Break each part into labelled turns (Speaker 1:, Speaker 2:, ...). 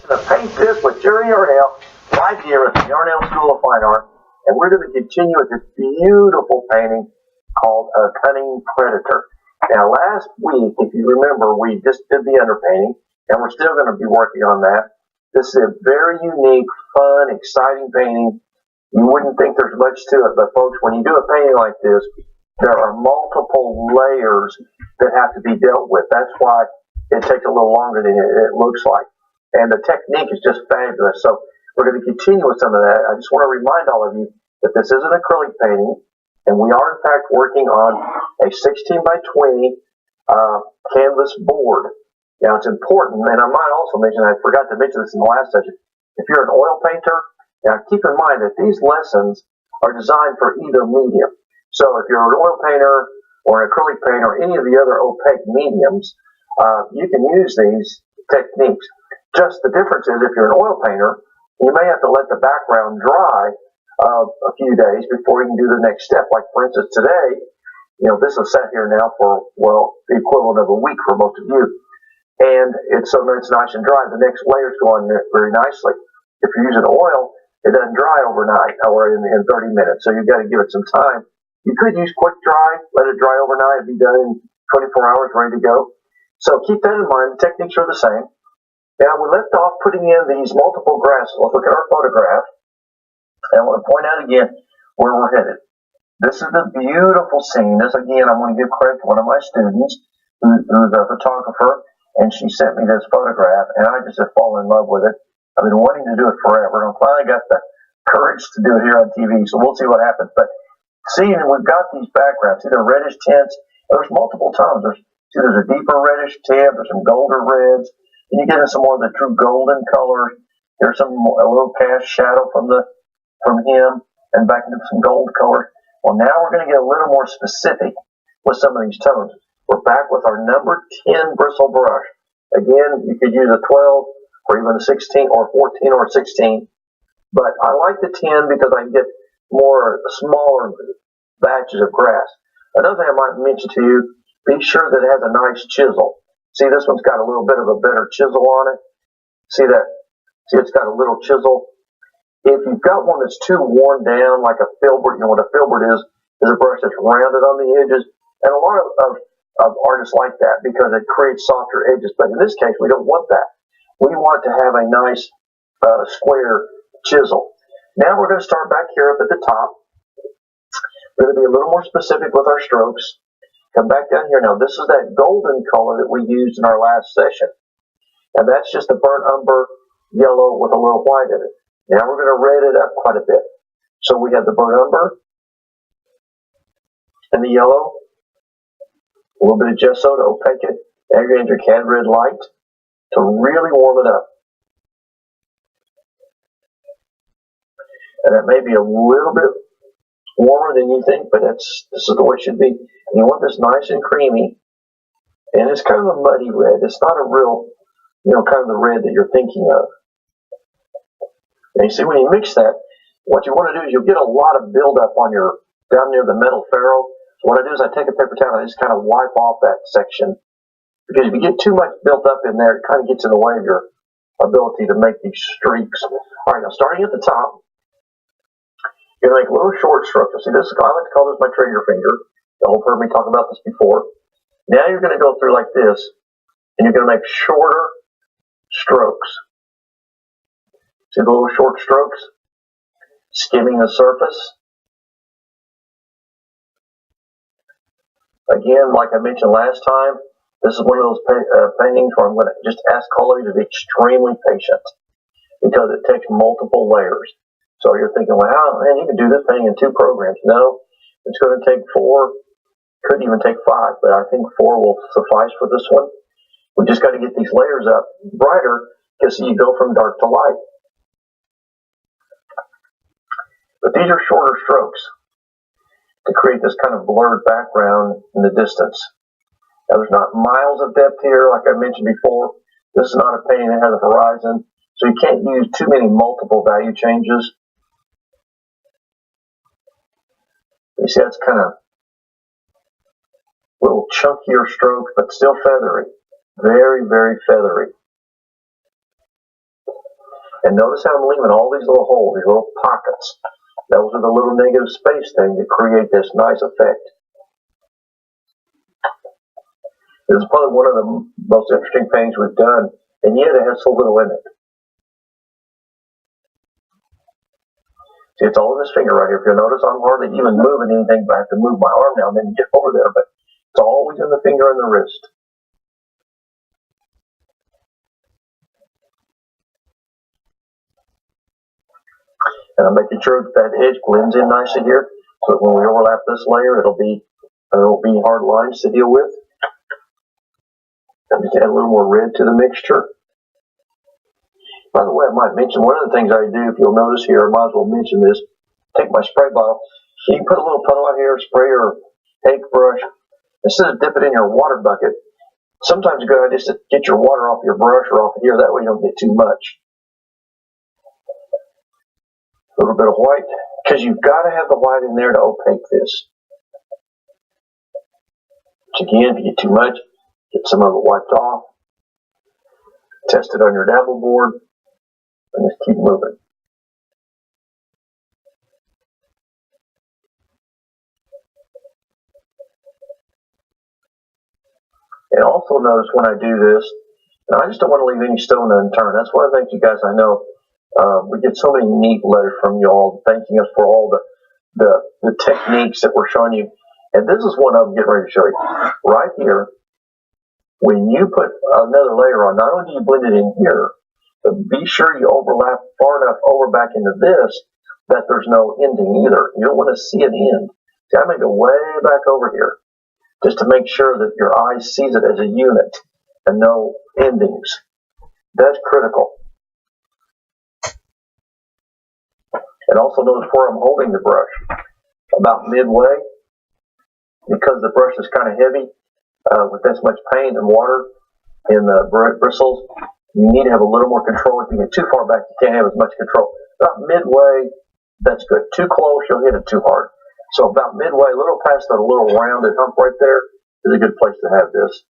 Speaker 1: going to paint this with Jerry Yarnell right here at the Yarnell School of Fine Art, and we're going to continue with this beautiful painting called a Cunning Predator. Now, last week, if you remember, we just did the underpainting, and we're still going to be working on that. This is a very unique, fun, exciting painting. You wouldn't think there's much to it, but folks, when you do a painting like this, there are multiple layers that have to be dealt with. That's why it takes a little longer than it looks like. And the technique is just fabulous. So we're going to continue with some of that. I just want to remind all of you that this is an acrylic painting, and we are in fact working on a 16 by 20 canvas board. Now it's important, and I might also mention, I forgot to mention this in the last session, if you're an oil painter, now keep in mind that these lessons are designed for either medium. So if you're an oil painter or an acrylic painter or any of the other opaque mediums, you can use these techniques. Just the difference is if you're an oil painter, you may have to let the background dry a few days before you can do the next step. Like for instance today, this has sat here now for, well, the equivalent of a week for most of you. And it's nice and dry. The next layers go on very nicely. If you're using oil, it doesn't dry overnight or in 30 minutes. So you've got to give it some time. You could use quick dry, let it dry overnight, it'd be done in 24 hours, ready to go. So keep that in mind. The techniques are the same. Now we left off putting in these multiple grasses. Let's look at our photograph. And I want to point out again where we're headed. This is the beautiful scene. This again, I want to give credit to one of my students who's a photographer, and she sent me this photograph, and I just have fallen in love with it. I've been wanting to do it forever, and I finally got the courage to do it here on TV, so we'll see what happens. But see, we've got these backgrounds. See the reddish tints? There's multiple tones. There's a deeper reddish tint, there's some golden reds, and you get into some more of the true golden colors. There's a little cast shadow from him, and back into some gold color. Well, now we're going to get a little more specific with some of these tones. We're back with our number 10 bristle brush. Again, you could use a 12 or even a 16 or 14 or 16. But I like the 10 because I can get more smaller batches of grass. Another thing I might mention to you, be sure that it has a nice chisel. See, this one's got a little bit of a better chisel on it. See that? See, it's got a little chisel. If you've got one that's too worn down, like a filbert, what a filbert is a brush that's rounded on the edges. And a lot of artists like that because it creates softer edges. But in this case, we don't want that. We want to have a nice square chisel. Now we're going to start back here up at the top. We're going to be a little more specific with our strokes. Come back down here. Now this is that golden color that we used in our last session. And that's just a burnt umber yellow with a little white in it. Now we're going to red it up quite a bit. So we have the burnt umber and the yellow, a little bit of gesso to opaque it, and you're going to use your cad red light to really warm it up. And it may be a little bit warmer than you think, but this is the way it should be. And you want this nice and creamy, and it's kind of a muddy red. It's not a real, kind of the red that you're thinking of. And you see, when you mix that, what you want to do is you'll get a lot of buildup on down near the metal ferrule. So what I do is I take a paper towel and I just kind of wipe off that section. Because if you get too much built up in there, it kind of gets in the way of your ability to make these streaks. All right, now starting at the top, you're going to make little short strokes. See, I like to call this my trigger finger. You'll have heard me talk about this before. Now you're going to go through like this, and you're going to make shorter strokes. See the little short strokes? Skimming the surface. Again, like I mentioned last time, this is one of those paintings where I'm going to just ask all of you to be extremely patient because it takes multiple layers. So you're thinking, well, man, you can do this painting in 2 programs. No, it's going to take 4, could even take 5, but I think 4 will suffice for this one. We just got to get these layers up brighter because you go from dark to light. But these are shorter strokes to create this kind of blurred background in the distance. Now there's not miles of depth here, like I mentioned before. This is not a painting that has a horizon, so you can't use too many multiple value changes. You see, that's kind of little chunkier strokes, but still feathery. Very, very feathery. And notice how I'm leaving all these little holes, these little pockets. Those are the little negative space things that create this nice effect. This is probably one of the most interesting things we've done, and yet it has so little in it. See, it's all in this finger right here. If you'll notice, I'm hardly even moving anything, but I have to move my arm now and then get over there, but it's always in the finger and the wrist. And I'm making sure that that edge blends in nicely here, so that when we overlap this layer, there won't be hard lines to deal with. I'm just add a little more red to the mixture. By the way, I might mention one of the things I do, if you'll notice here, I might as well mention this. Take my spray bottle. You can put a little puddle out here, spray your cake brush. Instead of dip it in your water bucket, sometimes it's a good idea just to get your water off your brush or off here. That way you don't get too much. A little bit of white, because you've got to have the white in there to opaque this. Which again, if you get too much, get some of it wiped off. Test it on your dabble board, and just keep moving. And also notice when I do this, and I just don't want to leave any stone unturned. That's one of the things, you guys, I know. We get so many neat letters from you all thanking us for all the techniques that we're showing you. And this is one of them getting ready to show you. Right here, when you put another layer on, not only do you blend it in here, but be sure you overlap far enough over back into this that there's no ending either. You don't want to see an end. See, I'm going to go way back over here just to make sure that your eye sees it as a unit and no endings. That's critical. And also notice where I'm holding the brush. About midway, because the brush is kind of heavy, with this much paint and water in the bristles, you need to have a little more control. If you get too far back, you can't have as much control. About midway, that's good. Too close, you'll hit it too hard. So about midway, a little past that little rounded hump right there is a good place to have this.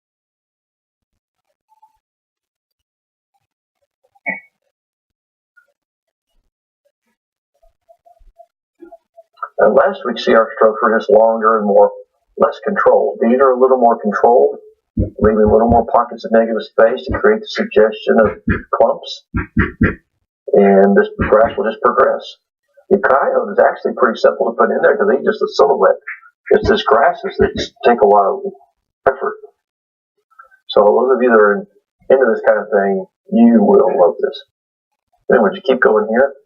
Speaker 1: And last week, see, our strokes were just longer and less controlled. These are a little more controlled, leaving a little more pockets of negative space to create the suggestion of clumps. And this grass will just progress. The coyote is actually pretty simple to put in there because he's just a silhouette. It's this grasses that take a lot of effort. So those of you that are into this kind of thing, you will love this. Anyway, just keep going here.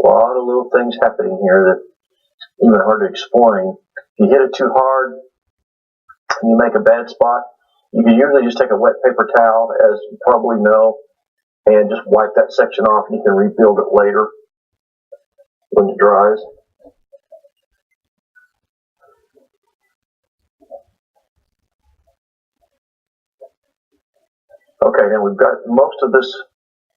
Speaker 1: A lot of little things happening here that even hard to explain. If you hit it too hard and you make a bad spot, you can usually just take a wet paper towel, as you probably know, and just wipe that section off, and you can rebuild it later when it dries. Okay, now we've got most of this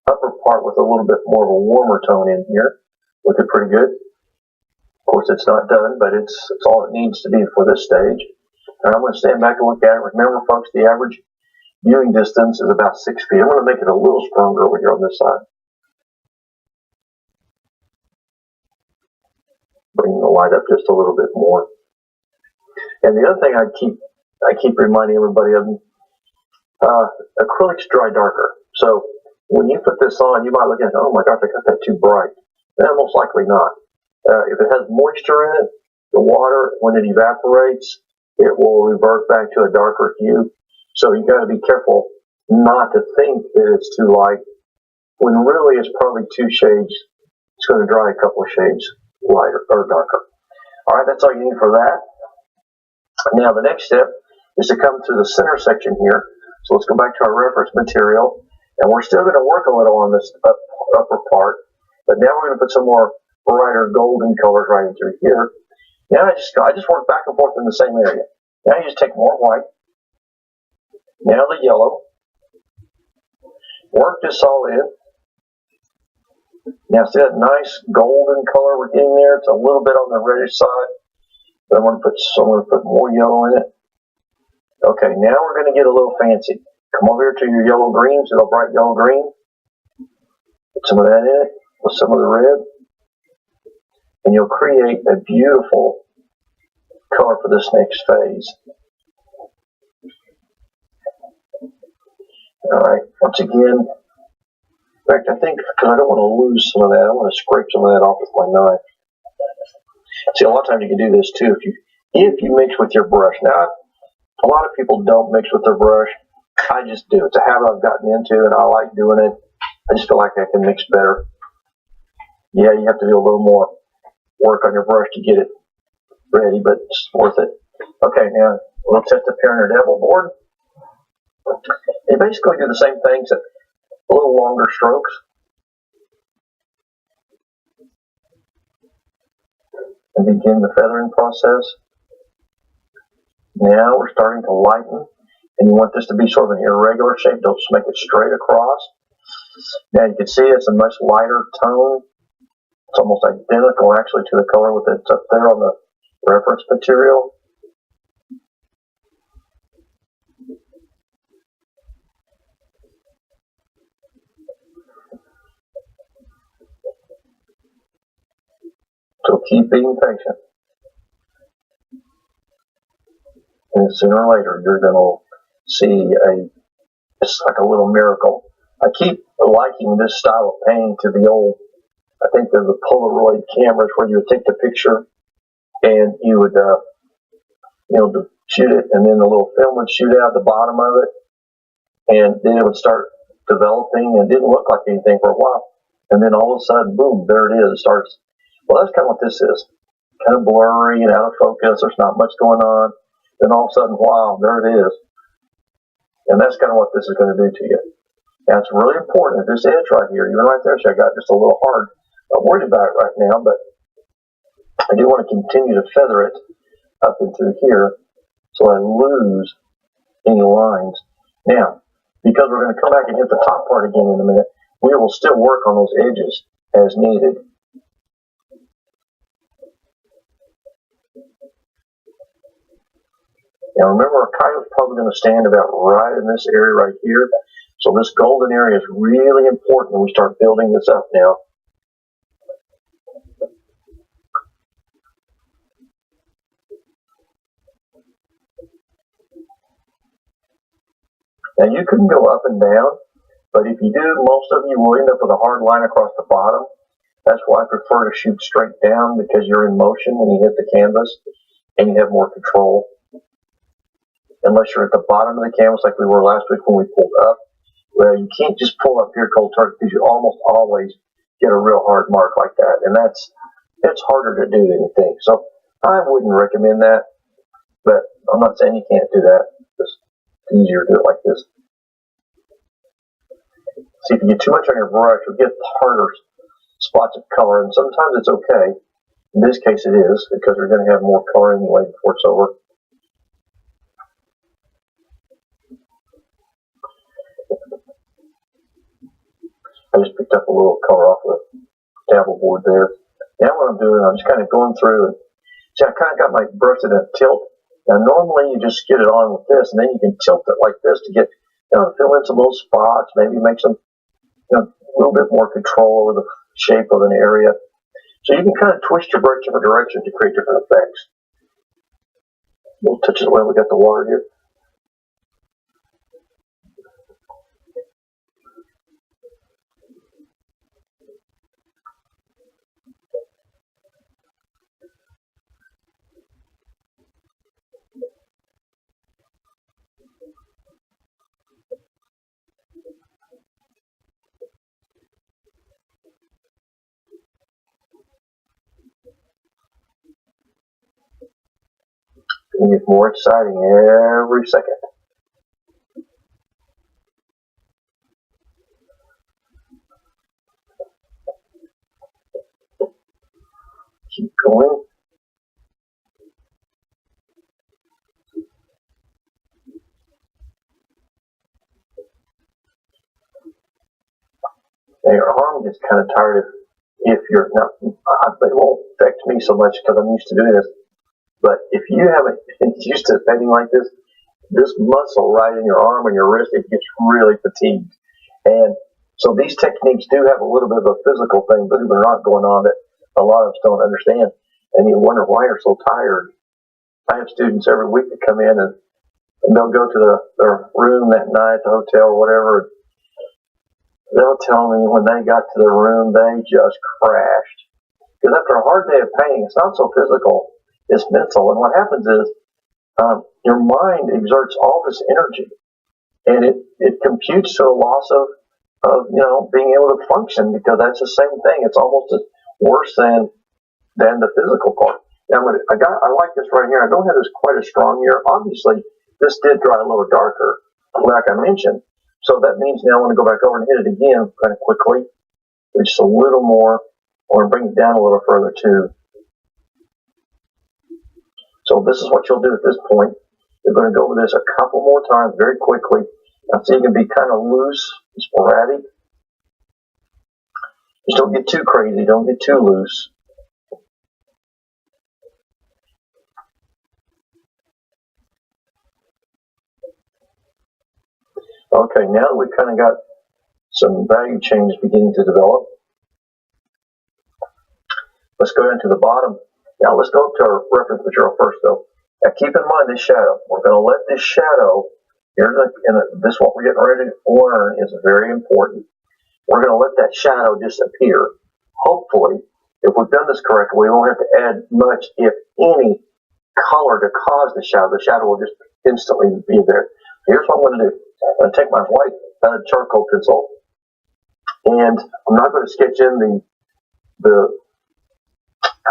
Speaker 1: upper part with a little bit more of a warmer tone in here. Looking pretty good. Of course, it's not done, but it's all it needs to be for this stage. And I'm going to stand back and look at it. Remember, folks, the average viewing distance is about 6 feet. I'm going to make it a little stronger over here on this side. Bring the light up just a little bit more. And the other thing I keep reminding everybody of, acrylics dry darker. So when you put this on, you might look at it, oh my gosh, I got that too bright. Most likely not. If it has moisture in it, the water, when it evaporates, it will revert back to a darker hue. So you got to be careful not to think that it's too light, when really it's probably 2 shades. It's going to dry a couple of shades lighter or darker. All right, that's all you need for that. Now the next step is to come through the center section here. So let's go back to our reference material, and we're still going to work a little on this upper part, but now we're going to put some more brighter golden colors right in through here. Now I just work back and forth in the same area. Now you just take more white. Now the yellow. Work this all in. Now see that nice golden color we're getting there? It's a little bit on the reddish side. But I'm going to put more yellow in it. Okay, now we're going to get a little fancy. Come over here to your yellow green, so a bright yellow green. Put some of that in it with some of the red. And you'll create a beautiful color for this next phase. Alright, once again, in fact, I think, because I don't want to lose some of that, I want to scrape some of that off with my knife. See, a lot of times you can do this too if you mix with your brush. Now, a lot of people don't mix with their brush. I just do. It's a habit I've gotten into, and I like doing it. I just feel like I can mix better. Yeah, you have to do a little more work on your brush to get it ready, but it's worth it. Okay, now we'll set the Painter Devil board. They basically do the same things, at a little longer strokes. And begin the feathering process. Now we're starting to lighten, and you want this to be sort of an irregular shape. Don't just make it straight across. Now you can see it's a much lighter tone. It's almost identical actually to the color that's up there on the reference material. So keep being patient. And sooner or later you're going to see it's like a little miracle. I keep liking this style of painting to the old, I think there's the Polaroid cameras where you would take the picture and you would, shoot it, and then the little film would shoot out the bottom of it, and then it would start developing and didn't look like anything for a while. And then all of a sudden, boom, there it is. It starts. Well, that's kind of what this is. Kind of blurry and out of focus. There's not much going on. Then all of a sudden, wow, there it is. And that's kind of what this is going to do to you. Now, it's really important that this edge right here, even right there, so I got just a little hard. Not worried about it right now, but I do want to continue to feather it up and through here so I lose any lines. Now, because we're going to come back and hit the top part again in a minute, we will still work on those edges as needed. Now remember, our coyote's probably going to stand about right in this area right here. So this golden area is really important when we start building this up now. Now you can go up and down, but if you do, most of you will end up with a hard line across the bottom. That's why I prefer to shoot straight down, because you're in motion when you hit the canvas and you have more control. Unless you're at the bottom of the canvas like we were last week when we pulled up. Well, you can't just pull up here cold turkey because you almost always get a real hard mark like that. And it's harder to do than you think. So I wouldn't recommend that. But I'm not saying you can't do that. It's easier to do it like this. See, if you get too much on your brush, you'll get harder spots of color. And sometimes it's okay. In this case it is, because we're going to have more color anyway before it's over. I just picked up a little color off the dabble board there. Now what I'm doing, I'm just kind of going through and see, I kind of got my brush at a tilt. Now normally you just get it on with this, and then you can tilt it like this to get, fill in some little spots, maybe make some, a little bit more control over the shape of an area. So you can kind of twist your brush different directions to create different effects. We'll touch it away. We got the water here. It gets more exciting every second. Keep going. Now your arm gets kind of tired if you're not. It won't affect me so much because I'm used to doing this. But if you haven't been used to painting like this, this muscle right in your arm and your wrist, it gets really fatigued. And so these techniques do have a little bit of a physical thing, believe it or not, going on that a lot of us don't understand. And you wonder why you're so tired. I have students every week that come in and they'll go to their room that night, the hotel or whatever. They'll tell me when they got to their room, they just crashed. Because after a hard day of painting, it's not so physical, it's mental. And what happens is your mind exerts all this energy, and it computes to a loss of being able to function, because that's the same thing. It's almost worse than the physical part. Now, I like this right here. I don't have this quite as strong here. Obviously, this did dry a little darker, like I mentioned. So that means now I want to go back over and hit it again kind of quickly. Just a little more. I want to bring it down a little further too. So this is what you'll do at this point. You're going to go over this a couple more times very quickly. Now, so you can be kind of loose, sporadic. Just don't get too crazy. Don't get too loose. Okay, now that we've kind of got some value changes beginning to develop, let's go into the bottom. Now let's go up to our reference material first, though. Now keep in mind this shadow. We're going to let this shadow, this what we're getting ready to learn is very important. We're going to let that shadow disappear. Hopefully, if we've done this correctly, we won't have to add much, if any, color to cause the shadow. The shadow will just instantly be there. Here's what I'm going to do. I'm going to take my white charcoal pencil, and I'm not going to sketch in the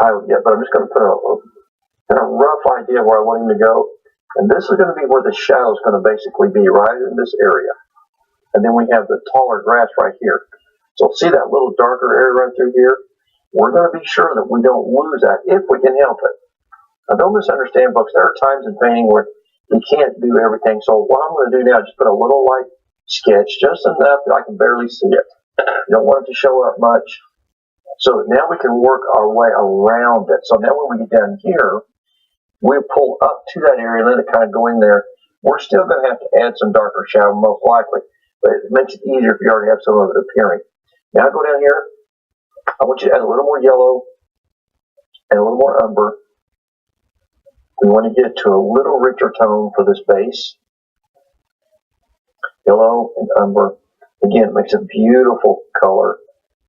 Speaker 1: tile yet, but I'm just going to put a rough idea of where I want him to go. And this is going to be where the shadow is going to basically be, right in this area. And then we have the taller grass right here. So see that little darker area right through here? We're going to be sure that we don't lose that if we can help it. Now don't misunderstand, folks. There are times in painting where you can't do everything. So what I'm going to do now is just put a little light sketch, just enough that I can barely see it. You don't want it to show up much. So now we can work our way around it. So now when we get down here, we pull up to that area and let it kind of go in there. We're still going to have to add some darker shadow, most likely, but it makes it easier if you already have some of it appearing. Now go down here. I want you to add a little more yellow and a little more umber. We want to get to a little richer tone for this base. Yellow and umber. Again, it makes a beautiful color.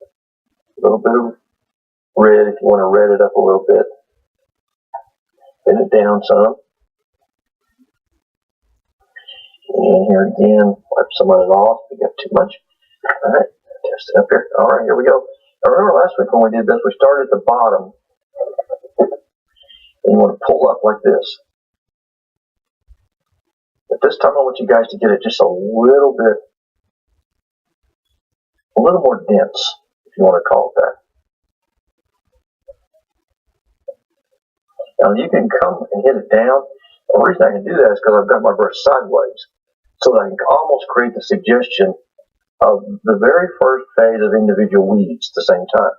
Speaker 1: A little bit of red if you want to red it up a little bit. Bend it down some. And here again, wipe some of it off. We got too much. All right, test it up here. All right, here we go. Now remember last week when we did this, we started at the bottom. And you want to pull up like this. But this time I want you guys to get it just a little more dense, if you want to call it that. Now you can come and hit it down. The reason I can do that is because I've got my brush sideways, so that I can almost create the suggestion of the very first phase of individual weeds at the same time.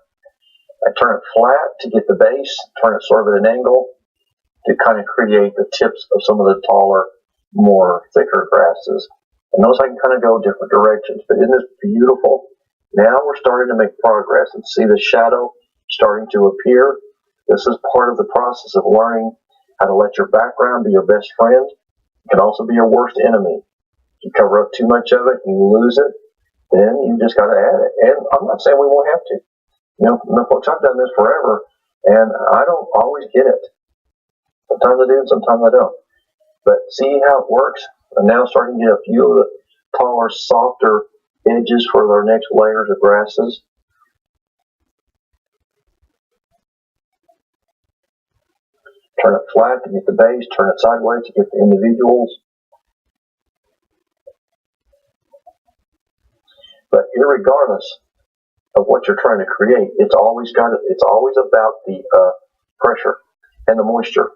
Speaker 1: I turn it flat to get the base, turn it sort of at an angle to kind of create the tips of some of the taller, more thicker grasses. And those I can kind of go different directions. But isn't this beautiful? Now we're starting to make progress and see the shadow starting to appear. This is part of the process of learning how to let your background be your best friend. It can also be your worst enemy. If you cover up too much of it, you lose it, then you just got to add it. And I'm not saying we won't have to. You know, folks, I've done this forever, and I don't always get it. Sometimes I do, and sometimes I don't. But see how it works? I'm now starting to get a few of the taller, softer edges for their next layers of grasses. Turn it flat to get the base, turn it sideways to get the individuals. But irregardless of what you're trying to create, it's always about the pressure and the moisture.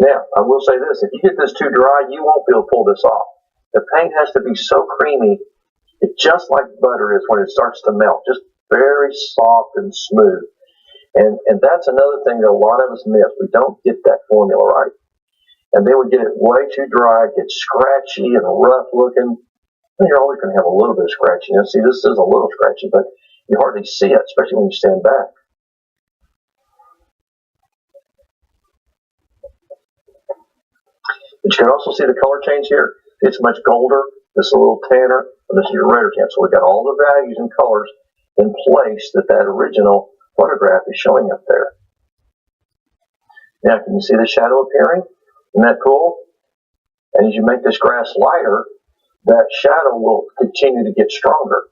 Speaker 1: Now, I will say this, if you get this too dry, you won't be able to pull this off. The paint has to be so creamy, it's just like butter is when it starts to melt, just very soft and smooth. And that's another thing that a lot of us miss. We don't get that formula right. and they would get it way too dry, get scratchy and rough looking. And you're always going to have a little bit of scratchiness. See, this is a little scratchy, but you hardly see it, especially when you stand back. But you can also see the color change here. It's much golder. This is a little tanner. And this is your redder tint. So we've got all the values and colors in place that original photograph is showing up there. Now, can you see the shadow appearing? Isn't that cool? And as you make this grass lighter, that shadow will continue to get stronger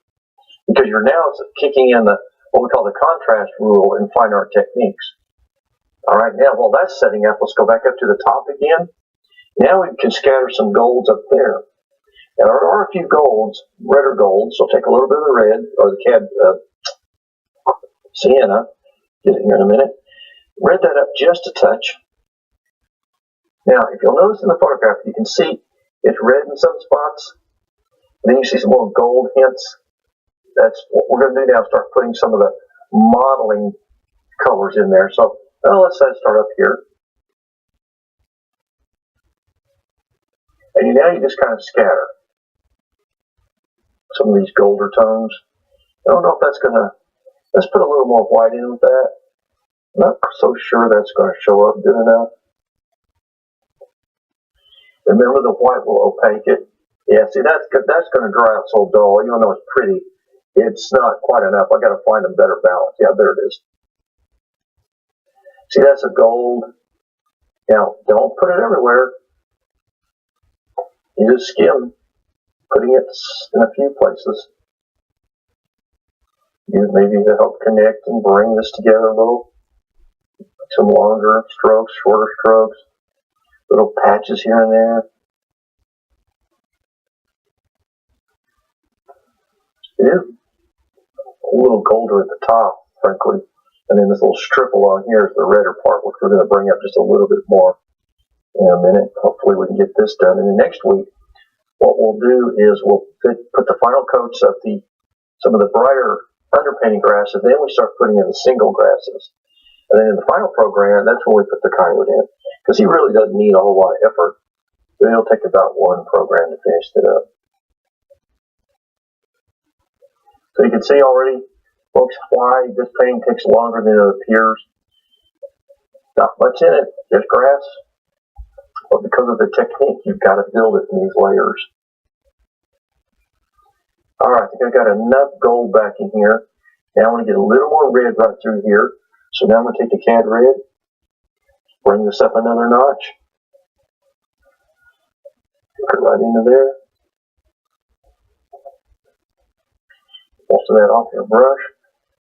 Speaker 1: because you're now kicking in what we call the contrast rule in fine art techniques. All right, now while that's setting up, let's go back up to the top again. Now we can scatter some golds up there. Now there are a few golds, redder golds, so take a little bit of the red, or the cad sienna, get it here in a minute. Red that up just a touch. Now, if you'll notice in the photograph, you can see it's red in some spots. And then you see some little gold hints. That's what we're going to do now, start putting some of the modeling colors in there. So let's start up here. And now you just kind of scatter some of these golder tones. I don't know if that's going to, let's put a little more white in with that. Not so sure that's going to show up good enough. Remember, the white will opaque it. Yeah, see, that's going to dry out so dull. Even though it's pretty, it's not quite enough. I got to find a better balance. Yeah, there it is. See, that's a gold. Now, don't put it everywhere. You just skim, putting it in a few places. Maybe to help connect and bring this together a little. Some longer strokes, shorter strokes, little patches here and there. It is a little golder at the top, frankly. And then this little strip along here is the redder part, which we're going to bring up just a little bit more in a minute. Hopefully we can get this done. And then next week, what we'll do is we'll put the final coats of some of the brighter underpainting grasses. Then we start putting in the single grasses. And then in the final program, that's when we put the coyote in. Because he really doesn't need a whole lot of effort. But it'll take about one program to finish it up. So you can see already, folks, why this painting takes longer than it appears. Not much in it, just grass. But because of the technique, you've got to build it in these layers. All right, I think I got enough gold back in here. Now I want to get a little more red right through here. So now I'm going to take the cad red, bring this up another notch. Put it right into there. Most of that off your brush.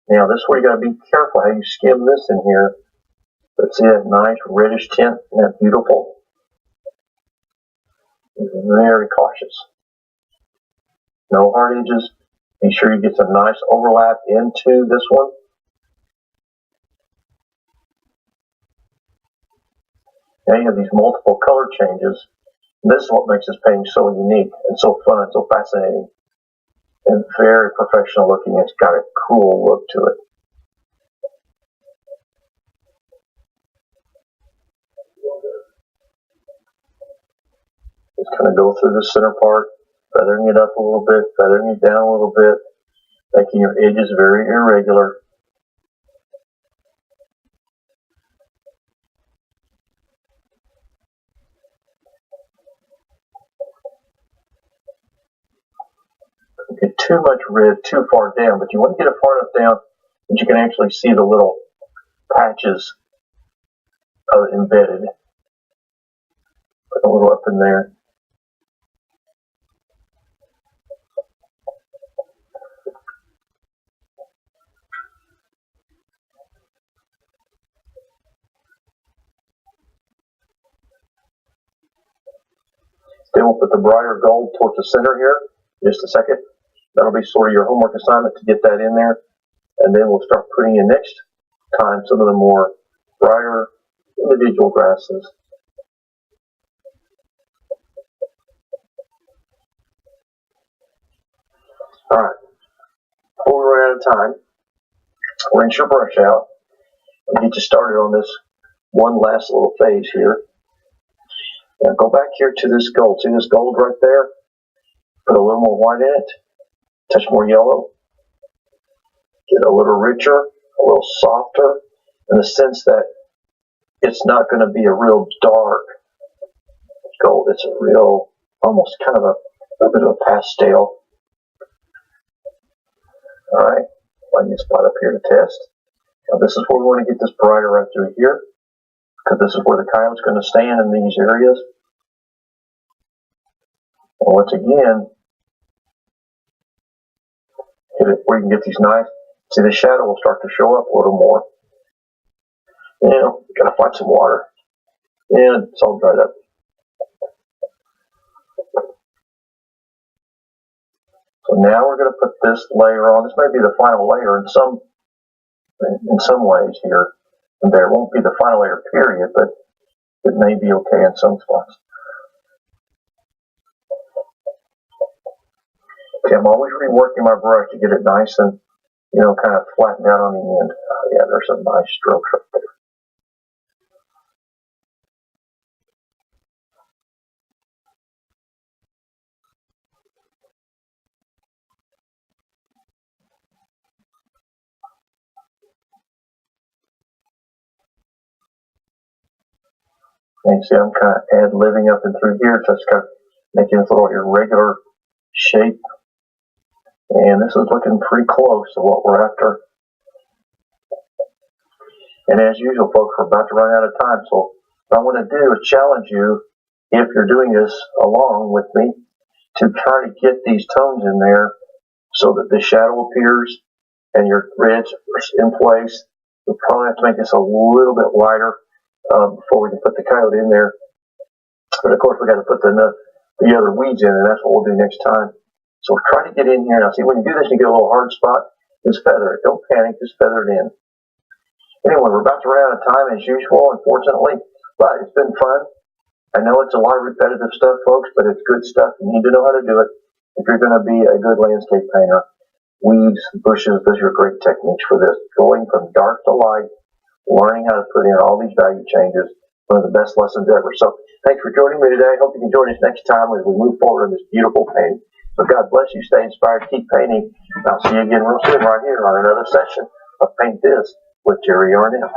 Speaker 1: Now this is where you got to be careful how you skim this in here. But see that nice reddish tint? Isn't that beautiful? Be very cautious. No hard edges. Be sure you get some nice overlap into this one. Now you have these multiple color changes. And this is what makes this painting so unique and so fun, so fascinating, and very professional looking. It's got a cool look to it. Just kind of go through the center part, feathering it up a little bit, feathering it down a little bit, making your edges very irregular. Don't get too much red too far down, but you want to get it far enough down that you can actually see the little patches embedded. Put a little up in there. Then we'll put the brighter gold towards the center here. Just a second. That'll be sort of your homework assignment to get that in there. And then we'll start putting in next time some of the more brighter individual grasses. Alright. Before we run out of time, rinse your brush out and get you started on this one last little phase here. Now go back here to this gold. See this gold right there? Put a little more white in it. Touch more yellow. Get a little richer, a little softer, in the sense that it's not going to be a real dark gold. It's a real, almost kind of a little bit of a pastel. All right, find this spot up here to test. Now this is where we want to get this brighter right through here, because this is where the coyote's going to stand in these areas. And once again, hit it where you can get these nice. See, the shadow will start to show up a little more. You know, gotta find some water. And it's all dried up. So now we're going to put this layer on. This may be the final layer in some ways here and there. It won't be the final layer period, but it may be okay in some spots. Okay, I'm always reworking my brush to get it nice and, you know, kind of flattened out on the end. Yeah, there's some nice strokes right there. And you see, I'm kind of ad-libbing up and through here, just kind of making this little irregular shape. And this is looking pretty close to what we're after. And as usual, folks, we're about to run out of time. So what I want to do is challenge you, if you're doing this along with me, to try to get these tones in there so that the shadow appears and your reds are in place. We'll probably have to make this a little bit lighter before we can put the coyote in there. But of course, we got to put the other weeds in, and that's what we'll do next time. So try to get in here. Now, see, when you do this, you get a little hard spot. Just feather it. Don't panic. Just feather it in. Anyway, we're about to run out of time as usual, unfortunately, but it's been fun. I know it's a lot of repetitive stuff, folks, but it's good stuff. You need to know how to do it if you're going to be a good landscape painter. Weeds, bushes, those are great techniques for this. Going from dark to light, learning how to put in all these value changes, one of the best lessons ever. So thanks for joining me today. I hope you can join us next time as we move forward in this beautiful painting. So God bless you. Stay inspired. Keep painting. I'll see you again real soon right here on another session of Paint This with Jerry Yarnell.